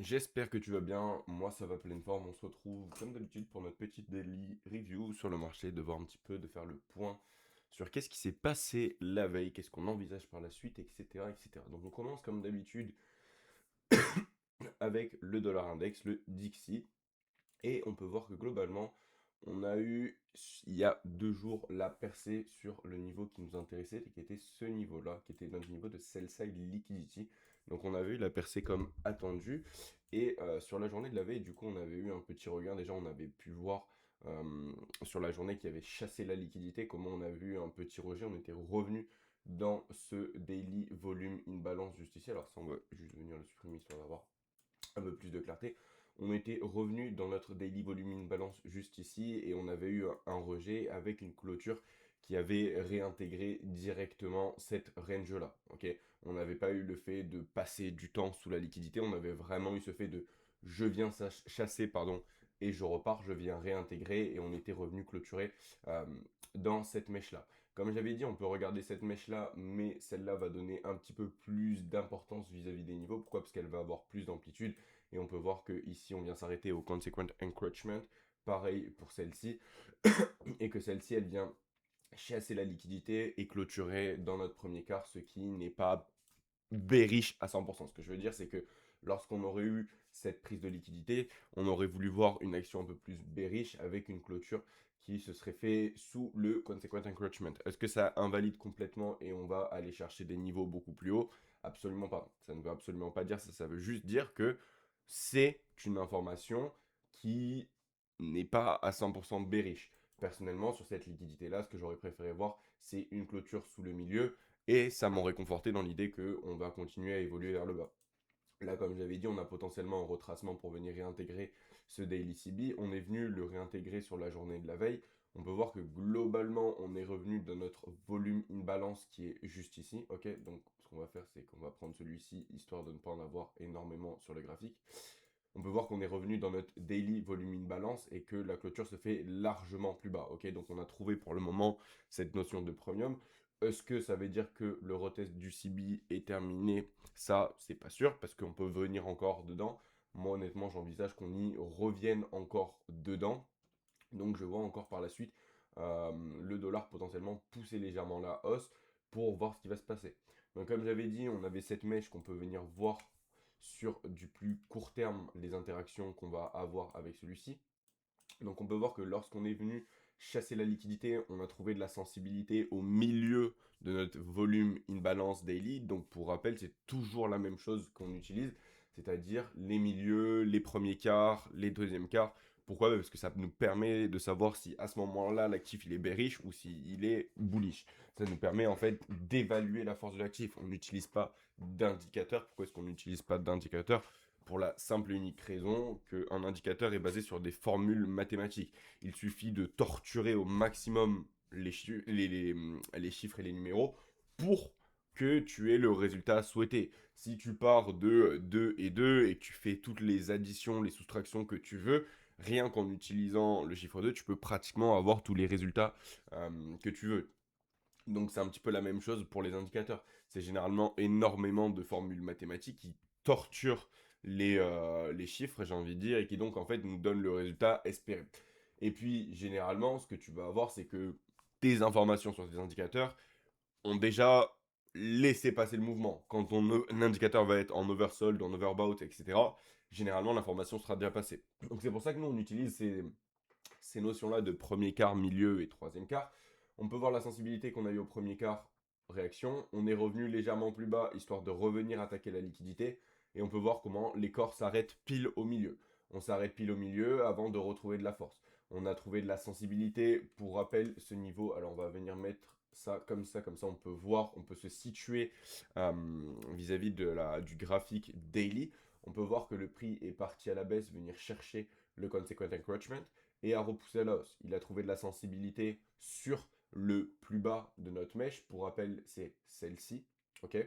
J'espère que tu vas bien, moi ça va pleine forme, on se retrouve comme d'habitude pour notre petite daily review sur le marché, de voir un petit peu, de faire le point sur qu'est-ce qui s'est passé la veille, qu'est-ce qu'on envisage par la suite, etc., etc. Donc on commence comme d'habitude avec le dollar index, le DXY, et on peut voir que globalement, on a eu, il y a 2 jours, la percée sur le niveau qui nous intéressait, et qui était ce niveau-là, qui était notre niveau de sell-side liquidity. Donc on avait eu la percée comme attendu. Et sur la journée de la veille, du coup, on avait eu un petit regain. Déjà, on avait pu voir sur la journée qui avait chassé la liquidité, comment on a vu un petit rejet. On était revenu dans ce daily volume imbalance juste ici. Alors ça, on va juste venir le supprimer histoire d'avoir un peu plus de clarté. On était revenu dans notre daily volume balance juste ici et on avait eu un rejet avec une clôture qui avait réintégré directement cette range là. Ok, on n'avait pas eu le fait de passer du temps sous la liquidité, on avait vraiment eu ce fait de je viens chasser pardon et je repars, je viens réintégrer et on était revenu clôturer euh, dans cette mèche là. Comme j'avais dit, on peut regarder cette mèche-là, mais celle-là va donner un petit peu plus d'importance vis-à-vis des niveaux. Pourquoi? Parce qu'elle va avoir plus d'amplitude. Et on peut voir que ici, on vient s'arrêter au Consequent Encroachment. Pareil pour celle-ci. Et que celle-ci, elle vient chasser la liquidité et clôturer dans notre premier quart, ce qui n'est pas bearish à 100%. Ce que je veux dire, c'est que lorsqu'on aurait eu cette prise de liquidité, on aurait voulu voir une action un peu plus bearish avec une clôture qui se serait fait sous le consequent encroachment. Est-ce que ça invalide complètement et on va aller chercher des niveaux beaucoup plus hauts? Absolument pas. Ça ne veut absolument pas dire ça. Ça veut juste dire que c'est une information qui n'est pas à 100% bearish. Personnellement, sur cette liquidité-là, ce que j'aurais préféré voir, c'est une clôture sous le milieu et ça m'aurait conforté dans l'idée qu'on va continuer à évoluer vers le bas. Là, comme j'avais dit, on a potentiellement un retracement pour venir réintégrer ce Daily CB. On est venu le réintégrer sur la journée de la veille. On peut voir que globalement, on est revenu dans notre volume in balance qui est juste ici. Ok, donc ce qu'on va faire, c'est qu'on va prendre celui-ci, histoire de ne pas en avoir énormément sur le graphique. On peut voir qu'on est revenu dans notre daily volume in balance et que la clôture se fait largement plus bas. Ok, donc on a trouvé pour le moment cette notion de premium. Est-ce que ça veut dire que le retest du CB est terminé? Ça, c'est pas sûr, parce qu'on peut venir encore dedans. Moi, honnêtement, j'envisage qu'on y revienne encore dedans. Donc, je vois encore par la suite le dollar potentiellement pousser légèrement la hausse pour voir ce qui va se passer. Donc, comme j'avais dit, on avait cette mèche qu'on peut venir voir sur du plus court terme les interactions qu'on va avoir avec celui-ci. Donc on peut voir que lorsqu'on est venu chasser la liquidité, on a trouvé de la sensibilité au milieu de notre volume in balance daily. Donc pour rappel, c'est toujours la même chose qu'on utilise, c'est-à-dire les milieux, les premiers quarts, les deuxièmes quarts. Pourquoi? Parce que ça nous permet de savoir si à ce moment-là l'actif il est bearish ou s'il est bullish. Ça nous permet en fait d'évaluer la force de l'actif. On n'utilise pas d'indicateur. Pourquoi est-ce qu'on n'utilise pas d'indicateur? Pour la simple et unique raison qu'un indicateur est basé sur des formules mathématiques. Il suffit de torturer au maximum les chiffres et les numéros pour que tu aies le résultat souhaité. Si tu pars de 2 et 2 et que tu fais toutes les additions, les soustractions que tu veux, rien qu'en utilisant le chiffre 2, tu peux pratiquement avoir tous les résultats que tu veux. Donc c'est un petit peu la même chose pour les indicateurs. C'est généralement énormément de formules mathématiques qui torturent les chiffres, j'ai envie de dire, et qui donc en fait nous donnent le résultat espéré. Et puis généralement, ce que tu vas avoir, c'est que tes informations sur tes indicateurs ont déjà laissé passer le mouvement. Quand un indicateur va être en oversold, en overbought, etc., généralement l'information sera déjà passée. Donc c'est pour ça que nous on utilise ces notions-là de premier quart, milieu et troisième quart. On peut voir la sensibilité qu'on a eu au premier quart, réaction. On est revenu légèrement plus bas, histoire de revenir attaquer la liquidité. Et on peut voir comment les corps s'arrêtent pile au milieu. On s'arrête pile au milieu avant de retrouver de la force. On a trouvé de la sensibilité. Pour rappel, ce niveau, alors on va venir mettre ça, comme ça on peut voir, on peut se situer vis-à-vis du graphique daily. On peut voir que le prix est parti à la baisse, venir chercher le consequent encroachment et a repoussé à la hausse. Il a trouvé de la sensibilité sur le plus bas de notre mèche. Pour rappel, c'est celle-ci. Ok.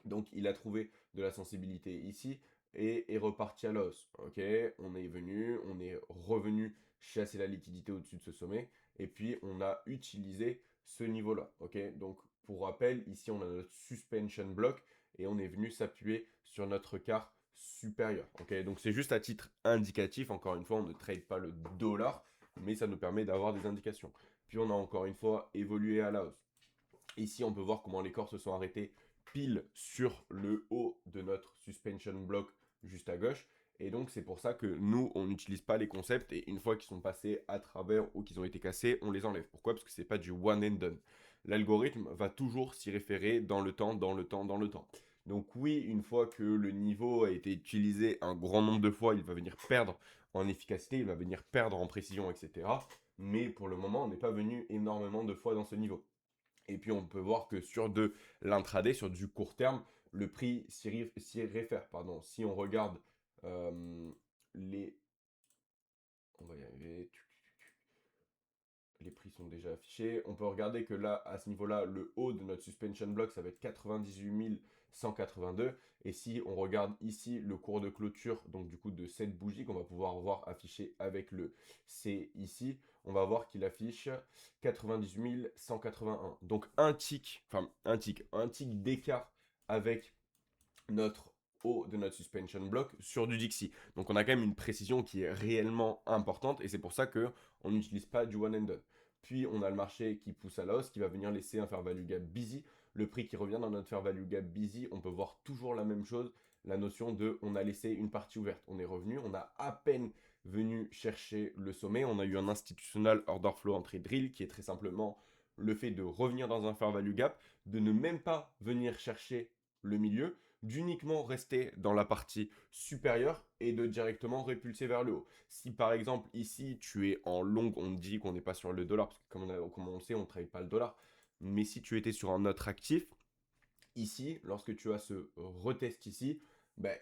Donc il a trouvé de la sensibilité ici et est reparti à la hausse. Ok. On est venu, on est revenu chasser la liquidité au-dessus de ce sommet. Et puis on a utilisé ce niveau-là. Ok. Donc pour rappel, ici on a notre suspension block et on est venu s'appuyer sur notre quart supérieur. Ok, donc c'est juste à titre indicatif. Encore une fois, on ne trade pas le dollar, mais ça nous permet d'avoir des indications. Puis on a encore une fois évolué à la hausse. Ici, on peut voir comment les corps se sont arrêtés pile sur le haut de notre suspension block juste à gauche. Et donc, c'est pour ça que nous, on n'utilise pas les concepts et une fois qu'ils sont passés à travers ou qu'ils ont été cassés, on les enlève. Pourquoi? Parce que c'est pas du one and done. L'algorithme va toujours s'y référer dans le temps, dans le temps, dans le temps. Donc oui, une fois que le niveau a été utilisé un grand nombre de fois, il va venir perdre en efficacité, il va venir perdre en précision, etc. Mais pour le moment, on n'est pas venu énormément de fois dans ce niveau. Et puis on peut voir que sur de l'intraday, sur du court terme, le prix s'y réfère. Pardon. Si on regarde les... On va y arriver. Les prix sont déjà affichés. On peut regarder que là, à ce niveau-là, le haut de notre suspension block, ça va être 98 182. Et si on regarde ici le cours de clôture, donc du coup de cette bougie qu'on va pouvoir voir affiché avec le C ici, on va voir qu'il affiche 98 181. Donc un tick d'écart avec notre haut de notre suspension block sur du Dixie. Donc on a quand même une précision qui est réellement importante et c'est pour ça que on n'utilise pas du one and done. Puis on a le marché qui pousse à la hausse, qui va venir laisser un fair value gap busy. Le prix qui revient dans notre fair value gap busy, on peut voir toujours la même chose, la notion de on a laissé une partie ouverte. On est revenu, on a à peine venu chercher le sommet. On a eu un institutional order flow entrée drill qui est très simplement le fait de revenir dans un fair value gap, de ne même pas venir chercher le milieu, d'uniquement rester dans la partie supérieure et de directement répulser vers le haut. Si par exemple ici tu es en long, on dit qu'on n'est pas sur le dollar, parce que comme on le sait, on ne trade pas le dollar, mais si tu étais sur un autre actif, ici, lorsque tu as ce retest ici, ben,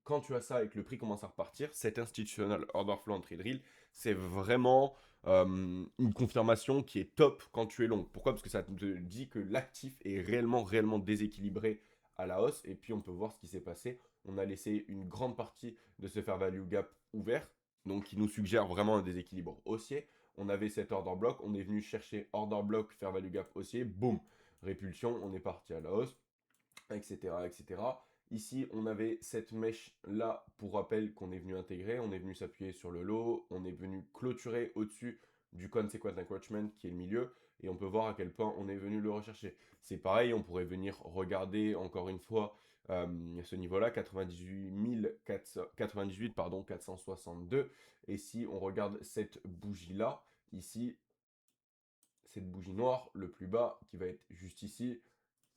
quand tu as ça et que le prix commence à repartir, cet institutional order flow entry drill, c'est vraiment une confirmation qui est top quand tu es long. Pourquoi? Parce que ça te dit que l'actif est réellement déséquilibré à la hausse. Et puis on peut voir ce qui s'est passé. On a laissé une grande partie de ce fair value gap ouvert, donc qui nous suggère vraiment un déséquilibre haussier. On avait cet order block, on est venu chercher order block, fair value gap haussier, boum, répulsion, on est parti à la hausse, etc., etc. Ici, on avait cette mèche-là, pour rappel, qu'on est venu intégrer. On est venu s'appuyer sur le low, on est venu clôturer au-dessus du consequent encroachment, qui est le milieu, et on peut voir à quel point on est venu le rechercher. C'est pareil, on pourrait venir regarder, encore une fois, ce niveau-là, 98 462, et si on regarde cette bougie-là, ici, cette bougie noire, le plus bas, qui va être juste ici,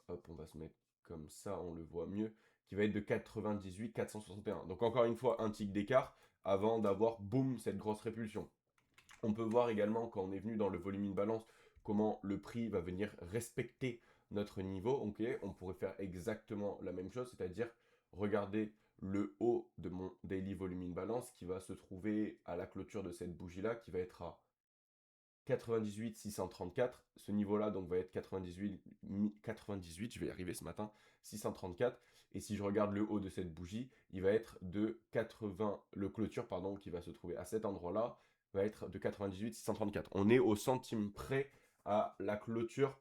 hop, on va se mettre comme ça, on le voit mieux, qui va être de 98 461. Donc encore une fois, un tick d'écart avant d'avoir, boum, cette grosse répulsion. On peut voir également, quand on est venu dans le volume in balance, comment le prix va venir respecter notre niveau. Ok, on pourrait faire exactement la même chose, c'est-à-dire regarder le haut de mon daily volume in balance qui va se trouver à la clôture de cette bougie-là, qui va être à 98 634. Ce niveau-là donc va être 98, je vais y arriver ce matin, 634. Et si je regarde le haut de cette bougie, il va être de 80, le clôture pardon, qui va se trouver à cet endroit-là, va être de 98 634. On est au centime près à la clôture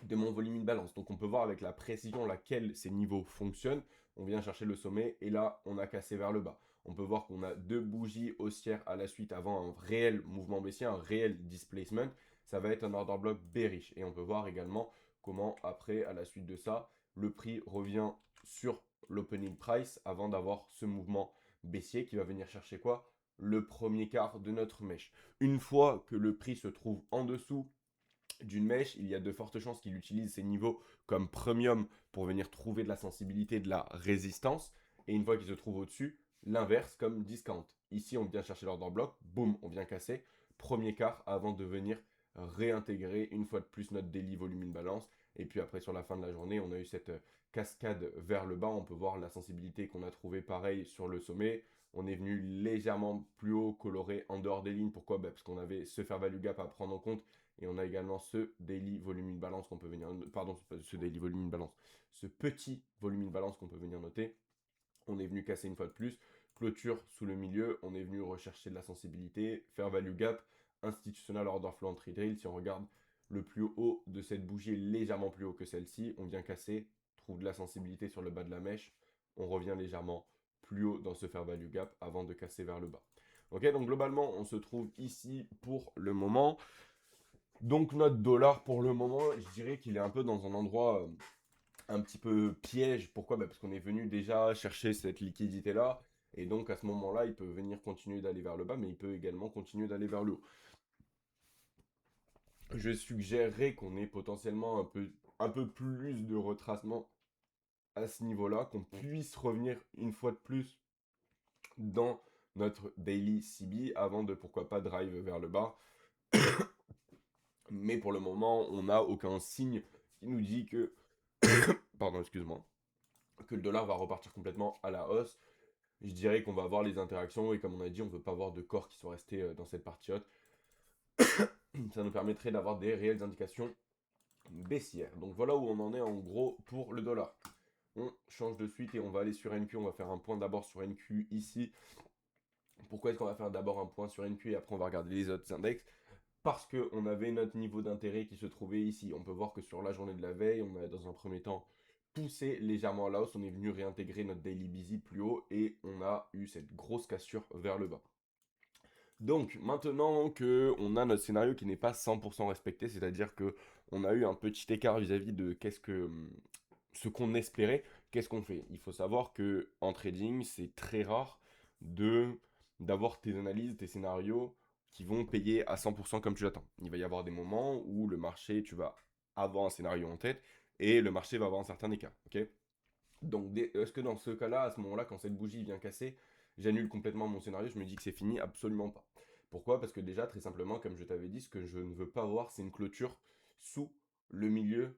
de mon volume in balance. Donc on peut voir avec la précision laquelle ces niveaux fonctionnent. On vient chercher le sommet et là on a cassé vers le bas. On peut voir qu'on a deux bougies haussières à la suite avant un réel mouvement baissier, un réel displacement. Ça va être un order block bearish. Et on peut voir également comment après, à la suite de ça, le prix revient sur l'opening price avant d'avoir ce mouvement baissier qui va venir chercher quoi? Le premier quart de notre mèche. Une fois que le prix se trouve en dessous d'une mèche, il y a de fortes chances qu'il utilise ces niveaux comme premium pour venir trouver de la sensibilité, de la résistance. Et une fois qu'il se trouve au-dessus, l'inverse comme discount. Ici, on vient chercher l'ordre en bloc, boum, on vient casser. Premier quart avant de venir réintégrer une fois de plus notre daily volume in balance. Et puis après, sur la fin de la journée, on a eu cette cascade vers le bas. On peut voir la sensibilité qu'on a trouvée pareil sur le sommet. On est venu légèrement plus haut, coloré en dehors des lignes. Pourquoi? Parce qu'on avait ce fair value gap à prendre en compte et on a également ce daily volume in balance qu'on peut venir, pardon, ce daily volume in balance, ce petit volume in balance qu'on peut venir noter. On est venu casser une fois de plus, clôture sous le milieu, on est venu rechercher de la sensibilité, fair value gap, institutional order flow entry drill. Si on regarde le plus haut de cette bougie est légèrement plus haut que celle-ci, on vient casser, trouve de la sensibilité sur le bas de la mèche, on revient légèrement plus haut dans ce fair value gap avant de casser vers le bas. Ok, donc globalement, on se trouve ici pour le moment. Donc notre dollar pour le moment, je dirais qu'il est un peu dans un endroit un petit peu piège. Pourquoi? Parce qu'on est venu déjà chercher cette liquidité-là. Et donc à ce moment-là, il peut venir continuer d'aller vers le bas, mais il peut également continuer d'aller vers le haut. Je suggérerais qu'on ait potentiellement un peu plus de retracement à ce niveau-là, qu'on puisse revenir une fois de plus dans notre daily CB avant de pourquoi pas drive vers le bas. Mais pour le moment, on n'a aucun signe qui nous dit que, pardon, excuse-moi, que le dollar va repartir complètement à la hausse. Je dirais qu'on va avoir les interactions et comme on a dit, on ne veut pas avoir de corps qui sont restés dans cette partie haute. Ça nous permettrait d'avoir des réelles indications baissières. Donc voilà où on en est en gros pour le dollar. On change de suite et on va aller sur NQ. On va faire un point d'abord sur NQ ici. Pourquoi est-ce qu'on va faire d'abord un point sur NQ et après on va regarder les autres index? Parce qu'on avait notre niveau d'intérêt qui se trouvait ici. On peut voir que sur la journée de la veille, on a dans un premier temps poussé légèrement à la hausse. On est venu réintégrer notre daily busy plus haut et on a eu cette grosse cassure vers le bas. Donc maintenant que on a notre scénario qui n'est pas 100% respecté, c'est-à-dire que on a eu un petit écart vis-à-vis de ce qu'on espérait, qu'est-ce qu'on fait? Il faut savoir que en trading, c'est très rare de d'avoir tes analyses, tes scénarios qui vont payer à 100% comme tu l'attends. Il va y avoir des moments où le marché, tu vas avoir un scénario en tête et le marché va avoir un certain écart. Ok? Donc, est-ce que dans ce cas-là, à ce moment-là, quand cette bougie vient casser, j'annule complètement mon scénario, je me dis que c'est fini? Absolument pas. Pourquoi? Parce que déjà, très simplement, comme je t'avais dit, ce que je ne veux pas voir, c'est une clôture sous le milieu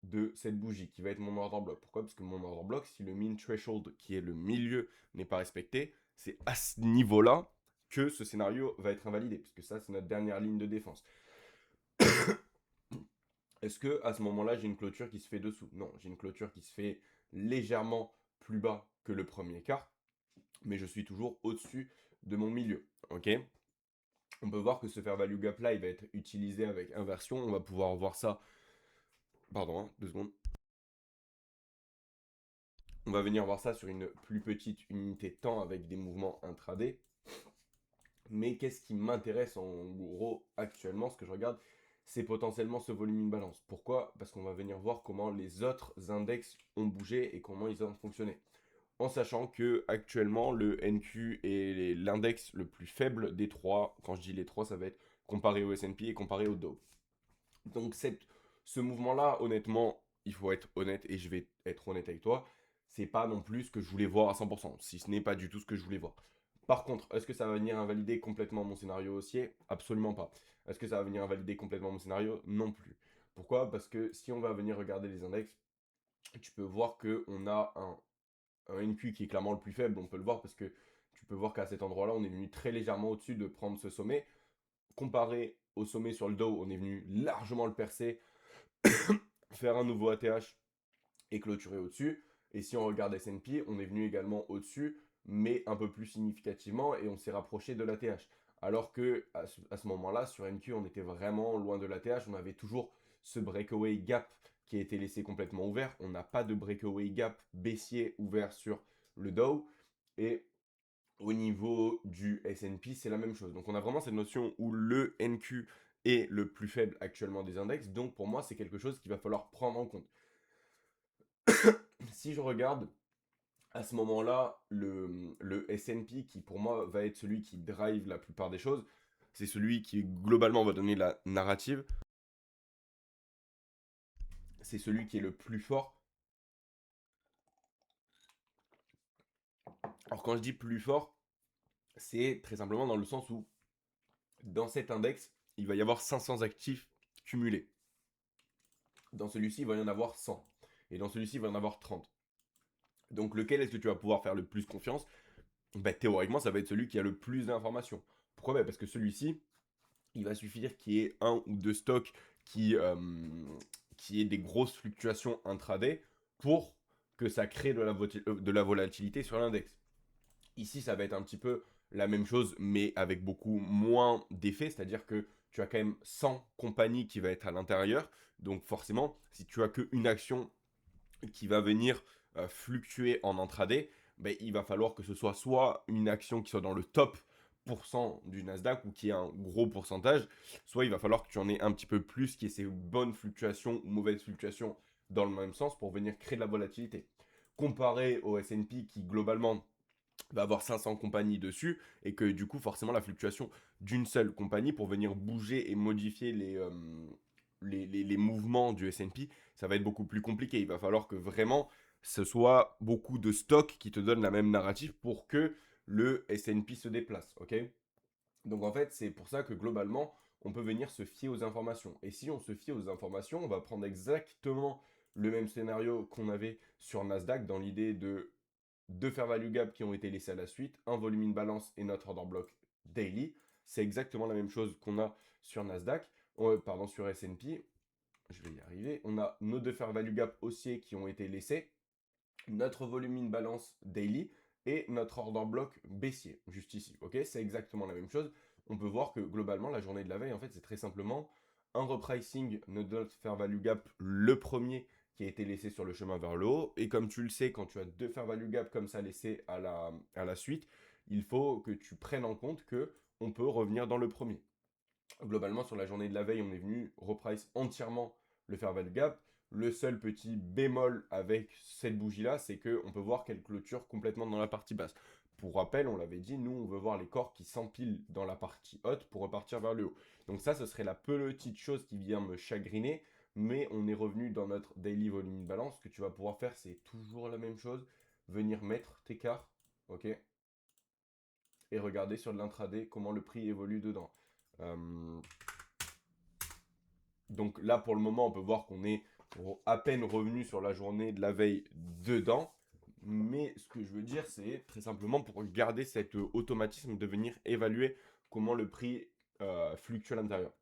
de cette bougie, qui va être mon order block. Pourquoi? Parce que mon order block, si le mean threshold, qui est le milieu, n'est pas respecté, c'est à ce niveau-là que ce scénario va être invalidé, puisque ça, c'est notre dernière ligne de défense. Est-ce que à ce moment-là, j'ai une clôture qui se fait dessous? Non, j'ai une clôture qui se fait légèrement plus bas que le premier quart, mais je suis toujours au-dessus de mon milieu. Ok? On peut voir que ce fair value gap là, il va être utilisé avec inversion. On va pouvoir voir ça. Pardon, hein, 2 secondes. On va venir voir ça sur une plus petite unité de temps avec des mouvements intraday. Mais qu'est-ce qui m'intéresse en gros actuellement, ce que je regarde, c'est potentiellement ce volume balance. Pourquoi? Parce qu'on va venir voir comment les autres index ont bougé et comment ils ont fonctionné. En sachant que actuellement le NQ est l'index le plus faible des trois. Quand je dis les trois, ça va être comparé au S&P et comparé au Dow. Donc ce mouvement-là, honnêtement, il faut être honnête et je vais être honnête avec toi, c'est pas non plus ce que je voulais voir à 100%, si ce n'est pas du tout ce que je voulais voir. Par contre, est-ce que ça va venir invalider complètement mon scénario haussier? Absolument pas. Est-ce que ça va venir invalider complètement mon scénario? Non plus. Pourquoi? Parce que si on va venir regarder les index, tu peux voir qu'on a un NQ qui est clairement le plus faible, on peut le voir parce que tu peux voir qu'à cet endroit-là, on est venu très légèrement au-dessus de prendre ce sommet. Comparé au sommet sur le Dow, on est venu largement le percer, faire un nouveau ATH et clôturer au-dessus. Et si on regarde S&P, on est venu également au-dessus, mais un peu plus significativement, et on s'est rapproché de l'ATH. Alors que à ce moment-là, sur NQ, on était vraiment loin de l'ATH. On avait toujours ce breakaway gap qui a été laissé complètement ouvert. On n'a pas de breakaway gap baissier ouvert sur le Dow. Et au niveau du S&P, c'est la même chose. Donc on a vraiment cette notion où le NQ est le plus faible actuellement des index. Donc pour moi, c'est quelque chose qu'il va falloir prendre en compte. Si je regarde à ce moment-là le S&P qui pour moi va être celui qui drive la plupart des choses, c'est celui qui globalement va donner la narrative, c'est celui qui est le plus fort. Alors quand je dis plus fort, c'est très simplement dans le sens où dans cet index, il va y avoir 500 actifs cumulés. Dans celui-ci, il va y en avoir 100. Et dans celui-ci, il va y en avoir 30. Donc lequel est-ce que tu vas pouvoir faire le plus confiance? Bah, théoriquement, ça va être celui qui a le plus d'informations. Pourquoi? Bah, parce que celui-ci, il va suffire qu'il y ait un ou deux stocks qui aient des grosses fluctuations intraday pour que ça crée de la volatilité sur l'index. Ici, ça va être un petit peu la même chose, mais avec beaucoup moins d'effets, c'est-à-dire que tu as quand même 100 compagnies qui vont être à l'intérieur. Donc forcément, si tu as qu'une action qui va venir fluctuer en intraday, ben, il va falloir que ce soit une action qui soit dans le top pourcent du Nasdaq ou qui ait un gros pourcentage, soit il va falloir que tu en aies un petit peu plus, qui ait ces bonnes fluctuations ou mauvaises fluctuations dans le même sens pour venir créer de la volatilité. Comparé au S&P qui globalement va avoir 500 compagnies dessus et que du coup forcément la fluctuation d'une seule compagnie pour venir bouger et modifier les mouvements du S&P, ça va être beaucoup plus compliqué. Il va falloir que vraiment ce soit beaucoup de stocks qui te donnent la même narrative pour que le S&P se déplace, ok? Donc en fait, c'est pour ça que globalement, on peut venir se fier aux informations. Et si on se fie aux informations, on va prendre exactement le même scénario qu'on avait sur Nasdaq dans l'idée de deux fair value gap qui ont été laissés à la suite, un volume in balance et notre order block daily. C'est exactement la même chose qu'on a sur Nasdaq, pardon, sur S&P. Je vais y arriver. On a nos deux fair value gap haussiers qui ont été laissés, notre volume in balance daily et notre order block baissier, juste ici. Ok, c'est exactement la même chose. On peut voir que globalement, la journée de la veille, en fait, c'est très simplement un repricing de notre fair value gap, le premier qui a été laissé sur le chemin vers le haut. Et comme tu le sais, quand tu as deux fair value gap comme ça laissés à la suite, il faut que tu prennes en compte que on peut revenir dans le premier. Globalement, sur la journée de la veille, on est venu reprice entièrement le fair value gap. Le seul petit bémol avec cette bougie-là, c'est qu'on peut voir qu'elle clôture complètement dans la partie basse. Pour rappel, on l'avait dit, nous, on veut voir les corps qui s'empilent dans la partie haute pour repartir vers le haut. Donc ça, ce serait la petite chose qui vient me chagriner, mais on est revenu dans notre daily volume balance. Ce que tu vas pouvoir faire, c'est toujours la même chose. Venir mettre tes cartes, ok, et regarder sur de l'intraday comment le prix évolue dedans. Euh, Donc là, pour le moment, on peut voir qu'on est à peine revenu sur la journée de la veille dedans. Mais ce que je veux dire, c'est très simplement pour garder cet automatisme de venir évaluer comment le prix fluctue à l'intérieur.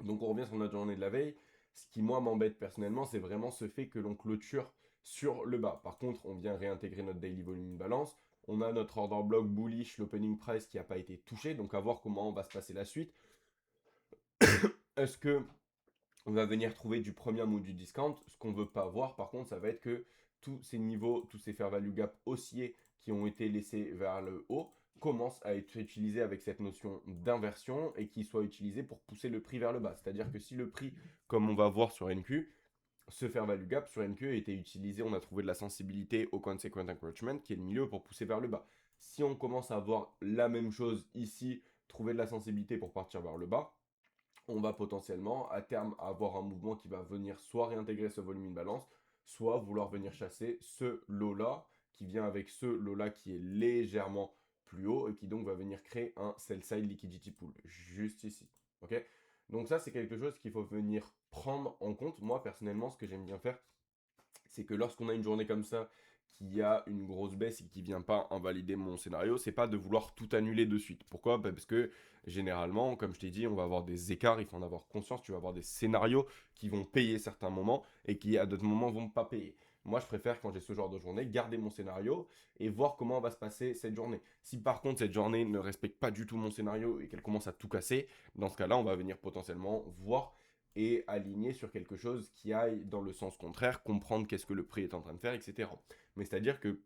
Donc on revient sur notre journée de la veille. Ce qui, moi, m'embête personnellement, c'est vraiment ce fait que l'on clôture sur le bas. Par contre, on vient réintégrer notre daily volume balance. On a notre order block bullish, l'opening price qui n'a pas été touché. Donc à voir comment va se passer la suite. Est-ce que on va venir trouver du premium ou du discount? Ce qu'on ne veut pas voir, par contre, ça va être que tous ces niveaux, tous ces fair value gap haussiers qui ont été laissés vers le haut commencent à être utilisés avec cette notion d'inversion et qui soient utilisés pour pousser le prix vers le bas. C'est-à-dire que si le prix, comme on va voir sur NQ, ce fair value gap sur NQ a été utilisé, on a trouvé de la sensibilité au consequent encroachment qui est le milieu pour pousser vers le bas. Si on commence à voir la même chose ici, trouver de la sensibilité pour partir vers le bas, on va potentiellement à terme avoir un mouvement qui va venir soit réintégrer ce volume in balance, soit vouloir venir chasser ce lot-là qui vient avec ce lot-là qui est légèrement plus haut et qui donc va venir créer un sell-side liquidity pool, juste ici. Ok? Donc ça, c'est quelque chose qu'il faut venir prendre en compte. Moi, personnellement, ce que j'aime bien faire, c'est que lorsqu'on a une journée comme ça, qui a une grosse baisse et qui vient pas invalider mon scénario, c'est pas de vouloir tout annuler de suite. Pourquoi? Parce que généralement, comme je t'ai dit, on va avoir des écarts, il faut en avoir conscience, tu vas avoir des scénarios qui vont payer certains moments et qui à d'autres moments vont pas payer. Moi, je préfère, quand j'ai ce genre de journée, garder mon scénario et voir comment va se passer cette journée. Si par contre, cette journée ne respecte pas du tout mon scénario et qu'elle commence à tout casser, dans ce cas-là, on va venir potentiellement voir et aligner sur quelque chose qui aille dans le sens contraire, comprendre qu'est-ce que le prix est en train de faire, etc. Mais c'est-à-dire que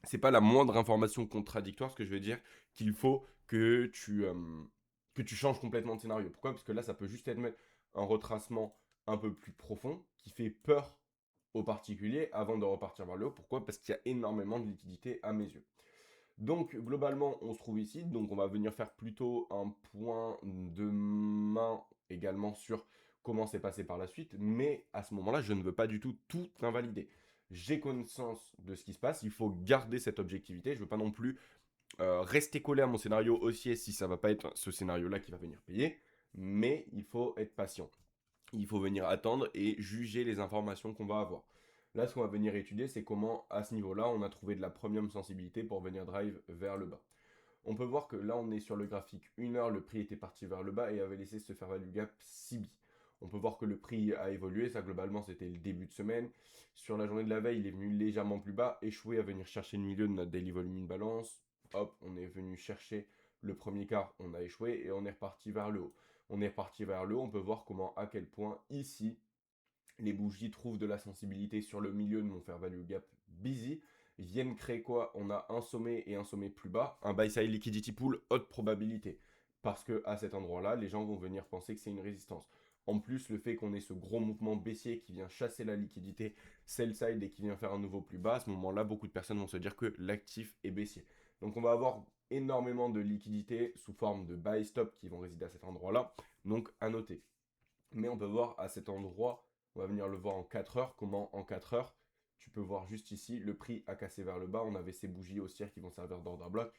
c'est pas la moindre information contradictoire, ce que je veux dire, qu'il faut que tu changes complètement de scénario. Pourquoi? Parce que là, ça peut juste être un retracement un peu plus profond qui fait peur aux particuliers avant de repartir vers le haut. Pourquoi? Parce qu'il y a énormément de liquidités à mes yeux. Donc globalement, on se trouve ici. Donc on va venir faire plutôt un point de main également sur comment c'est passé par la suite. Mais à ce moment-là, je ne veux pas du tout invalider. J'ai connaissance de ce qui se passe. Il faut garder cette objectivité. Je ne veux pas non plus rester collé à mon scénario haussier si ça ne va pas être ce scénario-là qui va venir payer. Mais il faut être patient. Il faut venir attendre et juger les informations qu'on va avoir. Là, ce qu'on va venir étudier, c'est comment, à ce niveau-là, on a trouvé de la premium sensibilité pour venir drive vers le bas. On peut voir que là, on est sur le graphique 1 heure, le prix était parti vers le bas et avait laissé se faire value gap CB. On peut voir que le prix a évolué, ça globalement c'était le début de semaine. Sur la journée de la veille, il est venu légèrement plus bas, échoué à venir chercher le milieu de notre daily volume in balance. Hop, on est venu chercher le premier quart, on a échoué et on est reparti vers le haut. On est reparti vers le haut, on peut voir comment, à quel point ici, les bougies trouvent de la sensibilité sur le milieu de mon fair value gap busy viennent créer quoi? On a un sommet et un sommet plus bas, un buy side liquidity pool, haute probabilité. Parce que à cet endroit-là, les gens vont venir penser que c'est une résistance. En plus, le fait qu'on ait ce gros mouvement baissier qui vient chasser la liquidité sell side et qui vient faire un nouveau plus bas, à ce moment-là, beaucoup de personnes vont se dire que l'actif est baissier. Donc on va avoir énormément de liquidités sous forme de buy stop qui vont résider à cet endroit-là. Donc à noter. Mais on peut voir à cet endroit, on va venir le voir en 4 heures, comment en 4 heures, tu peux voir juste ici, le prix a cassé vers le bas, on avait ces bougies haussières qui vont servir d'order bloc,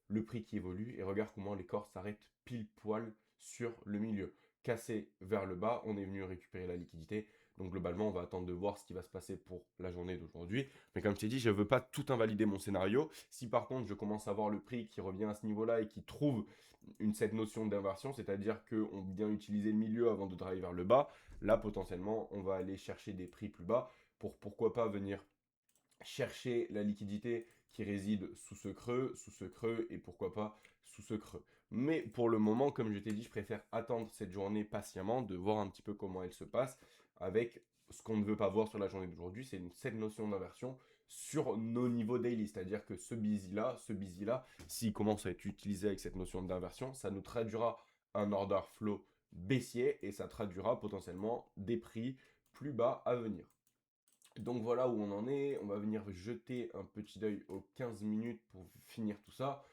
le prix qui évolue, et regarde comment les corps s'arrêtent pile poil sur le milieu. Cassé vers le bas, on est venu récupérer la liquidité, donc globalement, on va attendre de voir ce qui va se passer pour la journée d'aujourd'hui. Mais comme je t'ai dit, je ne veux pas tout invalider mon scénario. Si par contre, je commence à voir le prix qui revient à ce niveau-là et qui trouve cette notion d'inversion, c'est-à-dire qu'on vient utiliser le milieu avant de driver vers le bas, là, potentiellement, on va aller chercher des prix plus bas pour pourquoi pas venir chercher la liquidité qui réside sous ce creux et pourquoi pas sous ce creux. Mais pour le moment, comme je t'ai dit, je préfère attendre cette journée patiemment, de voir un petit peu comment elle se passe avec ce qu'on ne veut pas voir sur la journée d'aujourd'hui, c'est cette notion d'inversion sur nos niveaux daily, c'est-à-dire que ce busy là, s'il commence à être utilisé avec cette notion d'inversion, ça nous traduira un order flow baissier et ça traduira potentiellement des prix plus bas à venir. Donc voilà où on en est. On va venir jeter un petit œil aux 15 minutes pour finir tout ça.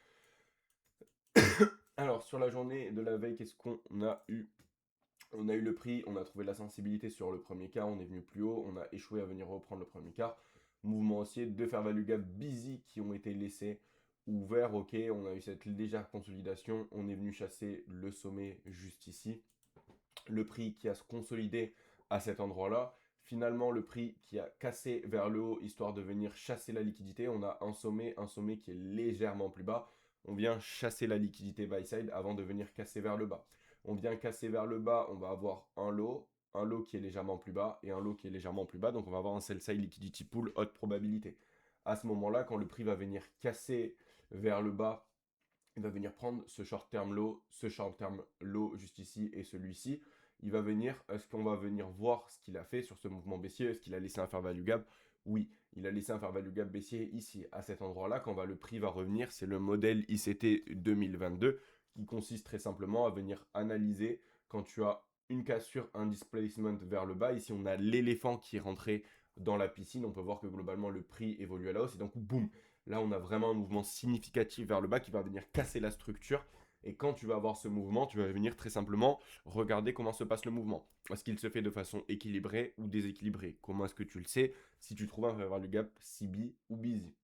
Alors sur la journée de la veille, qu'est-ce qu'on a eu? On a eu le prix, on a trouvé la sensibilité sur le premier quart, on est venu plus haut, on a échoué à venir reprendre le premier quart. Mouvement haussier, deux fair value gap busy qui ont été laissés ouverts, ok, on a eu cette légère consolidation, on est venu chasser le sommet juste ici. Le prix qui a se consolidé à cet endroit-là. Finalement, le prix qui a cassé vers le haut, histoire de venir chasser la liquidité. On a un sommet qui est légèrement plus bas. On vient chasser la liquidité buy side avant de venir casser vers le bas. On vient casser vers le bas, on va avoir un lot qui est légèrement plus bas et un lot qui est légèrement plus bas. Donc on va avoir un sell side liquidity pool haute probabilité. À ce moment-là, quand le prix va venir casser vers le bas, il va venir prendre ce short term low, ce short term low juste ici et celui-ci. Il va venir, est-ce qu'on va venir voir ce qu'il a fait sur ce mouvement baissier? Est-ce qu'il a laissé un fair value gap? Oui, il a laissé un fair value gap baissier ici, à cet endroit-là. Quand le prix va revenir, c'est le modèle ICT 2022 qui consiste très simplement à venir analyser quand tu as une cassure, un displacement vers le bas. Ici, on a l'éléphant qui est rentré dans la piscine. On peut voir que globalement, le prix évolue à la hausse. Et donc, boum, là, on a vraiment un mouvement significatif vers le bas qui va venir casser la structure. Et quand tu vas avoir ce mouvement, tu vas venir très simplement regarder comment se passe le mouvement. Est-ce qu'il se fait de façon équilibrée ou déséquilibrée? Comment est-ce que tu le sais? Si tu trouves un fair value gap CB ou busy.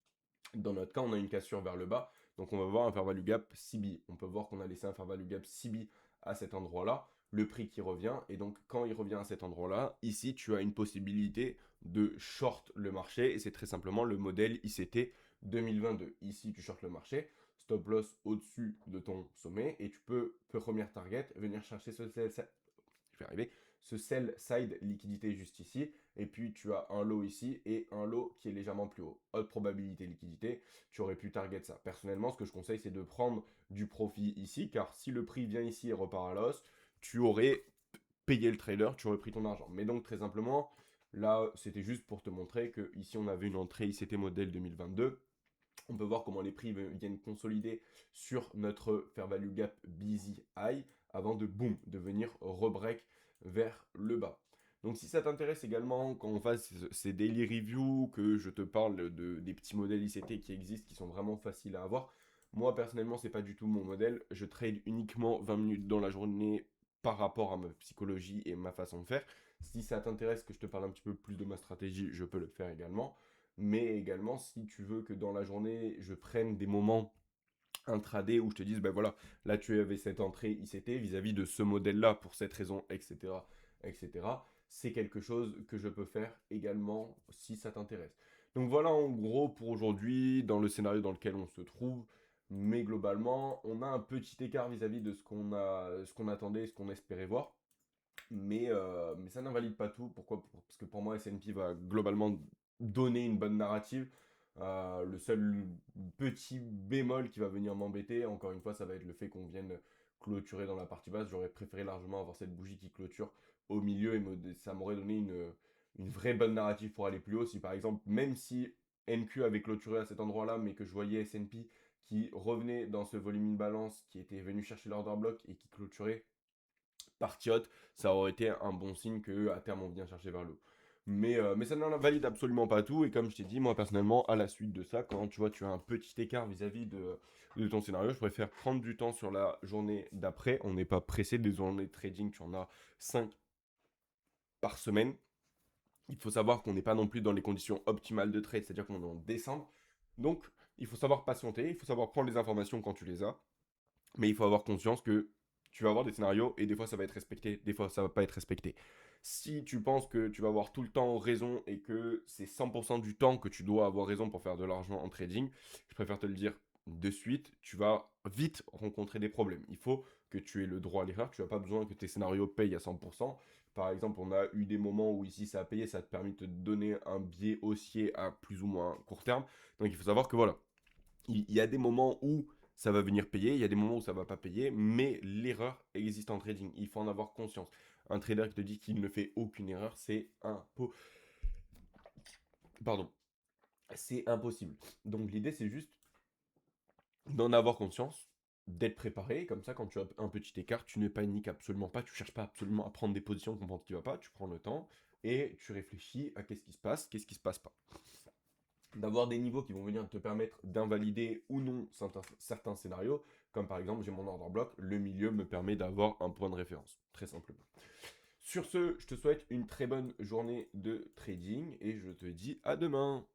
Dans notre cas, on a une cassure vers le bas, donc on va voir un fair value gap CB. On peut voir qu'on a laissé un fair value gap CB à cet endroit-là, le prix qui revient, et donc quand il revient à cet endroit-là, ici tu as une possibilité de short le marché, et c'est très simplement le modèle ICT 2022. Ici tu short le marché, stop loss au-dessus de ton sommet, et tu peux, première target, venir chercher ce je vais arriver, ce sell side liquidité juste ici, et puis tu as un lot ici et un lot qui est légèrement plus haut. Haute probabilité liquidité, tu aurais pu target ça. Personnellement, ce que je conseille, c'est de prendre du profit ici, car si le prix vient ici et repart à la hausse, tu aurais payé le trader, tu aurais pris ton argent. Mais donc très simplement, là, c'était juste pour te montrer que ici on avait une entrée ICT modèle 2022. On peut voir comment les prix viennent consolider sur notre fair value gap busy high avant de boom, de venir rebreak vers le bas. Donc si ça t'intéresse également, quand on fasse ces daily reviews, que je te parle des petits modèles ICT qui existent, qui sont vraiment faciles à avoir, moi personnellement c'est pas du tout mon modèle, je trade uniquement 20 minutes dans la journée par rapport à ma psychologie et ma façon de faire. Si ça t'intéresse que je te parle un petit peu plus de ma stratégie, je peux le faire également. Mais également, si tu veux que dans la journée, je prenne des moments intraday où je te dise, ben voilà, là tu avais cette entrée ICT vis-à-vis de ce modèle-là pour cette raison, etc., etc., c'est quelque chose que je peux faire également si ça t'intéresse. Donc voilà en gros pour aujourd'hui, dans le scénario dans lequel on se trouve. Mais globalement, on a un petit écart vis-à-vis de ce qu'on attendait, ce qu'on espérait voir. Mais ça n'invalide pas tout. Pourquoi? Parce que pour moi, S&P va globalement donner une bonne narrative. Le seul petit bémol qui va venir m'embêter, encore une fois, ça va être le fait qu'on vienne clôturer dans la partie basse. J'aurais préféré largement avoir cette bougie qui clôture au milieu et ça m'aurait donné une vraie bonne narrative pour aller plus haut. Si par exemple, même si NQ avait clôturé à cet endroit-là, mais que je voyais S&P qui revenait dans ce volume in balance, qui était venu chercher l'order block et qui clôturait partie haute, ça aurait été un bon signe que à terme on vient chercher vers le haut. Mais ça n'en valide absolument pas tout. Et comme je t'ai dit, moi personnellement, à la suite de ça, quand tu vois tu as un petit écart vis-à-vis de ton scénario, je préfère prendre du temps sur la journée d'après. On n'est pas pressé des journées de trading, tu en as 5 par semaine. Il faut savoir qu'on n'est pas non plus dans les conditions optimales de trade, c'est-à-dire qu'on est en décembre. Donc, il faut savoir patienter, il faut savoir prendre les informations quand tu les as. Mais il faut avoir conscience que tu vas avoir des scénarios et des fois ça va être respecté, des fois ça va pas être respecté. Si tu penses que tu vas avoir tout le temps raison et que c'est 100% du temps que tu dois avoir raison pour faire de l'argent en trading, je préfère te le dire de suite, tu vas vite rencontrer des problèmes. Il faut que tu aies le droit à l'erreur, tu n'as pas besoin que tes scénarios payent à 100%. Par exemple, on a eu des moments où ici ça a payé, ça te permet de te donner un biais haussier à plus ou moins court terme. Donc il faut savoir que voilà, il y a des moments où ça va venir payer, il y a des moments où ça va pas payer, mais l'erreur existe en trading. Il faut en avoir conscience. Un trader qui te dit qu'il ne fait aucune erreur, c'est Pardon. C'est impossible. Donc l'idée, c'est juste d'en avoir conscience, d'être préparé. Comme ça, quand tu as un petit écart, tu ne paniques absolument pas. Tu cherches pas absolument à prendre des positions, comprendre ce qui va pas. Tu prends le temps et tu réfléchis à qu'est-ce qui se passe pas. D'avoir des niveaux qui vont venir te permettre d'invalider ou non certains scénarios, comme par exemple j'ai mon order block, le milieu me permet d'avoir un point de référence, très simplement. Sur ce, je te souhaite une très bonne journée de trading et je te dis à demain.